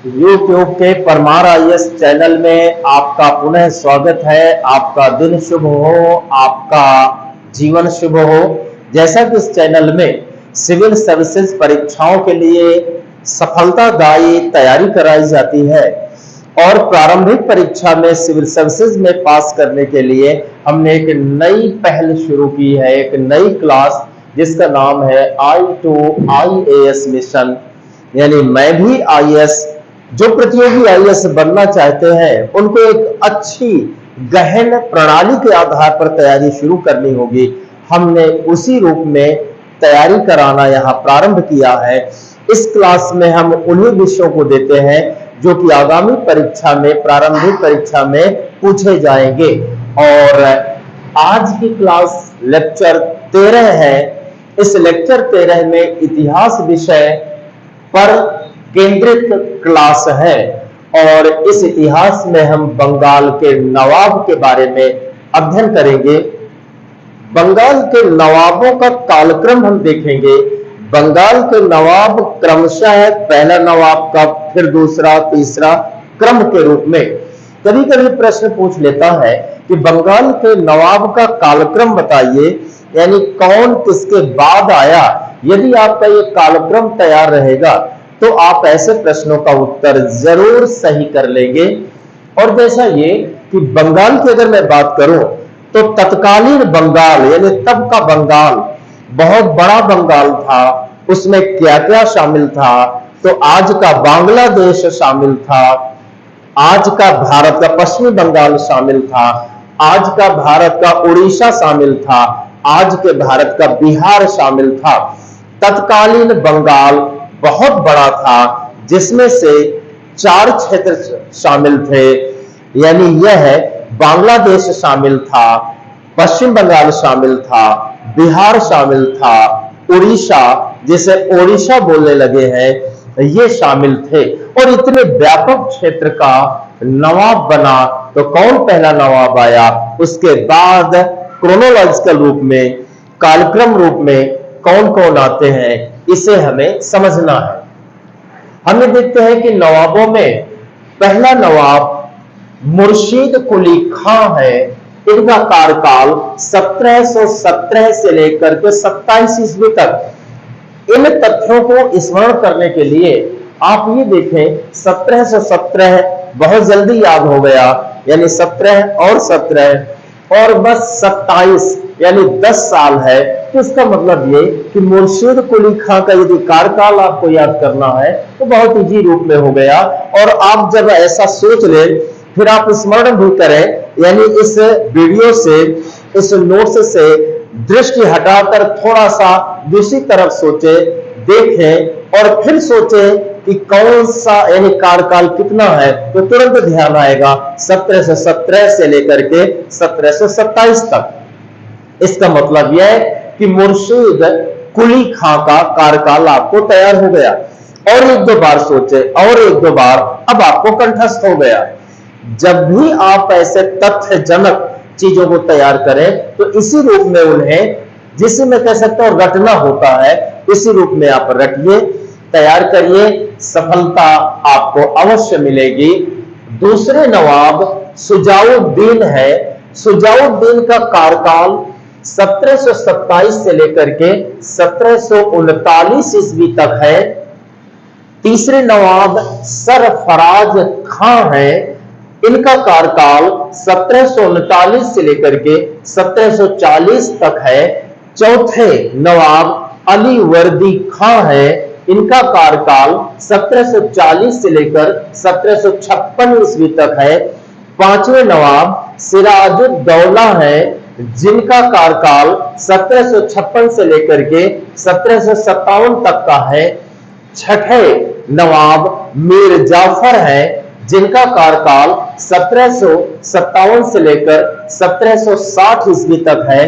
YouTube के Parmar IAS channel में आपका पुनः स्वागत है। आपका दिन शुभ हो, आपका जीवन शुभ हो। जैसा कि इस चैनल में सिविल सर्विसेज परीक्षाओं के लिए सफलतादायी तैयारी कराई जाती है और प्रारंभिक परीक्षा में सिविल सर्विसेज में पास करने के लिए हमने एक नई पहल शुरू की है, एक नई क्लास जिसका नाम है I2IAS मिशन। यानी मैं भी आईएएस, जो प्रतियोगी आईएएस बनना चाहते हैं उनको एक अच्छी गहन प्रणाली के आधार पर तैयारी शुरू करनी होगी। हमने उसी रूप में तैयारी कराना यहाँ प्रारंभ किया है। इस क्लास में हम उन्हीं विषयों को देते हैं जो कि आगामी परीक्षा में, प्रारंभिक परीक्षा में पूछे जाएंगे। और आज की क्लास लेक्चर 13 है। इस लेक्चर 13 में इतिहास विषय पर केंद्रित क्लास है और इस इतिहास में हम बंगाल के नवाब के बारे में अध्ययन करेंगे। बंगाल के नवाबों का कालक्रम हम देखेंगे। बंगाल के नवाब क्रमशः पहला नवाब कब, फिर दूसरा, तीसरा क्रम के रूप में। कभी कभी प्रश्न पूछ लेता है कि बंगाल के नवाब का कालक्रम बताइए, यानी कौन किसके बाद आया। यदि आपका ये कालक्रम तैयार रहेगा तो आप ऐसे प्रश्नों का उत्तर जरूर सही कर लेंगे। और जैसा ये कि बंगाल की अगर मैं बात करूं तो तत्कालीन बंगाल यानी तब का बंगाल बहुत बड़ा बंगाल था। उसमें क्या क्या शामिल था? तो आज का बांग्लादेश शामिल था, आज का भारत का पश्चिमी बंगाल शामिल था, आज का भारत का उड़ीसा शामिल था, आज के भारत का बिहार शामिल था। तत्कालीन बंगाल बहुत बड़ा था जिसमें से 4 क्षेत्र शामिल थे। यानी यह है बांग्लादेश शामिल था, पश्चिम बंगाल शामिल था, बिहार शामिल था, उड़ीसा जिसे ओडिशा बोलने लगे हैं ये शामिल थे। और इतने व्यापक क्षेत्र का नवाब बना तो कौन पहला नवाब आया, उसके बाद क्रोनोलॉजिकल रूप में, कालक्रम रूप में कौन कौन आते हैं, इसे हमें समझना है। हमें देखते हैं कि नवाबों में पहला नवाब मुर्शीद कुली खां है। इनका कार्यकाल 1717 से लेकर के 27 ईस्वी तक। इन तथ्यों को स्मरण करने के लिए आप ये देखें, 1717 बहुत जल्दी याद हो गया, यानी 17 और 17 और बस 27 यानी 10 साल है। तो इसका मतलब ये कि मुर्शीद कुली खां का यदि कार्यकाल आपको याद करना है तो बहुत इजी रूप में हो गया। और आप जब ऐसा सोच ले फिर आप स्मरण भी करें, यानी इस वीडियो से, इस नोट्स से दृष्टि हटाकर थोड़ा सा दूसरी तरफ सोचे, देखें और फिर सोचे कि कौन सा यानी कार्यकाल कितना है, तो तुरंत ध्यान आएगा 1717 से लेकर के 1727 तक। इसका मतलब यह है कि मुर्शीद कुली खां का कार्यकाल आपको तैयार हो गया। और एक दो बार सोचे और एक दो बार, अब आपको कंठस्थ हो गया। जब भी आप ऐसे तथ्यजनक चीजों को तैयार करें तो इसी रूप में उन्हें, जिसे मैं कह सकता हूं रटना होता है, इसी रूप में आप रटिए, तैयार करिए, सफलता आपको अवश्य मिलेगी। दूसरे नवाब सुजाउद्दीन है। सुजाउद्दीन का कार्यकाल 1727 से लेकर के 1739 ईस्वी तक है। तीसरे नवाब सरफराज खां है। इनका कार्यकाल 1739 से लेकर के 1740 तक है। चौथे नवाब अली वर्दी खां है। इनका कार्यकाल 1740 से लेकर 1756 ईस्वी तक है। पांचवें नवाब सिराजुद्दौला है, जिनका कार्यकाल 1756 से लेकर के 1757 तक का है। छठे नवाब मीर जाफर है, जिनका कार्यकाल 1757 से लेकर 1760 ईस्वी तक है।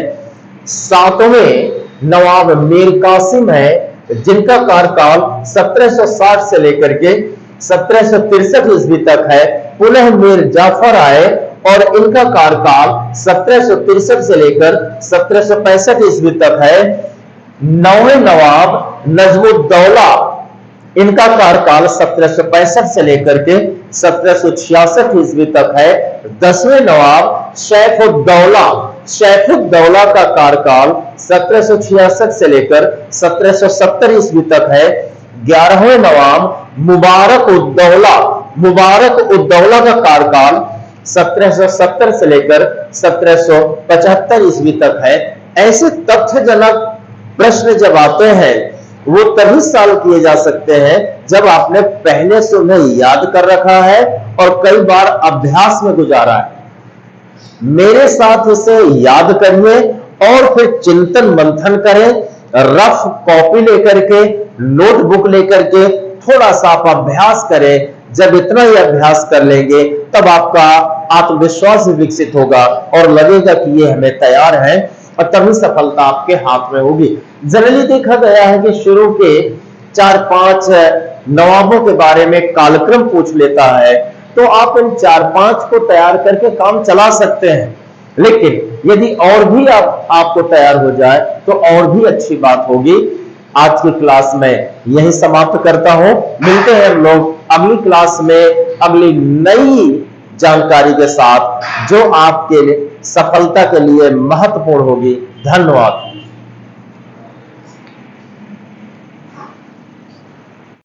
सातवें नवाब मीर कासिम है, जिनका कार्यकाल 1760 से लेकर के 1763 ईस्वी तक है। पुनः मीर जाफर आए और इनका कार्यकाल 1763 से लेकर 1765 ईस्वी तक है। नौवें नवाब नजमुद्दौला इनका कार्यकाल 1765 से लेकर के 1766 ईस्वी तक है। 10वें नवाब सैफुद्दौला का कार्यकाल 1766 से लेकर 1770 ईस्वी तक है। 11वें नवाब मुबारक-उद-दौला का कार्यकाल 1770 से लेकर 1775 ईस्वी तक है। ऐसे तथ्यजनक प्रश्न जब आते हैं वो तभी सॉल्व किए जा सकते हैं जब आपने पहले से उन्हें याद कर रखा है और कई बार अभ्यास में गुजारा है। मेरे साथ इसे याद करिए और फिर चिंतन मंथन करें, रफ कॉपी लेकर के, नोटबुक लेकर के थोड़ा सा आप अभ्यास करें। जब इतना ही अभ्यास कर लेंगे तब आपका आत्मविश्वास विकसित होगा और लगेगा कि ये हमें तैयार है, और तभी सफलता आपके हाथ में होगी। जनरली देखा गया है कि शुरू के 4-5 नवाबों के बारे में कालक्रम पूछ लेता है तो आप इन 4-5 को तैयार करके काम चला सकते हैं, लेकिन यदि और भी आपको तैयार हो जाए तो और भी अच्छी बात होगी। आज की क्लास में यही समाप्त करता हूं। मिलते हैं हम लोग अगली क्लास में अगली नई जानकारी के साथ जो आपके लिए सफलता के लिए महत्वपूर्ण होगी। धन्यवाद।